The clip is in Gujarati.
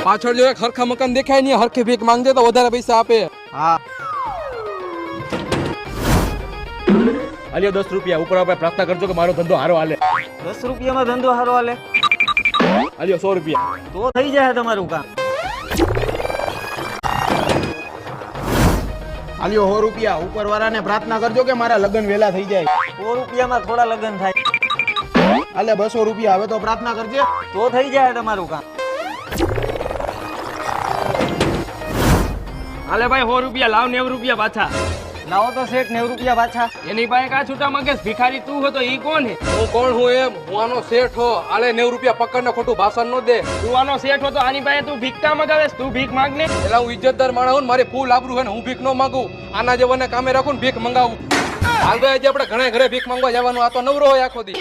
પાછળ જો એક હરખા મકાન દેખાય નહીં, હરખી ભીખ માંગજે તો વધારે પૈસા આપે. હા આલ્યો 10 રૂપિયા ઉપર આપણે પ્રાર્થના કરજો કે મારો ધંધો હારો હાલે. 10 રૂપિયામાં ધંધો સારો હાલે આલ્યો 100 રૂપિયા. તો થઈ જાય તમારું કામ. આલ્યો 100 રૂપિયા ઉપરવાળાને પ્રાર્થના કરજો કે મારા લગ્ન વહેલા થઈ જાય. 100 રૂપિયામાં થોડા લગ્ન થાય. આલે 200 રૂપિયા હવે તો પ્રાર્થના કરજે. તો થઈ જાય તમારું કામ. હાલે ભાઈ 100 રૂપિયા લાવ, 90 રૂપિયા પાછા. લાવો તો શેઠ 90 રૂપિયા પાછા. એની પાસે કા છૂટા માંગે? ભિખારી તું હો તો ઈ કોણ હે? હું કોણ હું એમ? હું આનો શેઠ હો. આલે 90 રૂપિયા પકડને ખોટું ભાષણ ન દે. તું આનો શેઠ હો તો આની પાસે તું ભીખતા મગાવેસ? તું ભીખ માંગ ને. એલા હું ઇજ્જતદાર માણસ હું, મારે ફૂલ આબરૂ હે ને હું ભીખ ન માંગુ. આના જેવાને કામે રાખું ને ભીખ મંગાવું. હાલ ભાઈ આજે આપણે ઘણા ઘરે ભીખ માંગવા જવાનું, આ તો નવરો હોય આખો દી.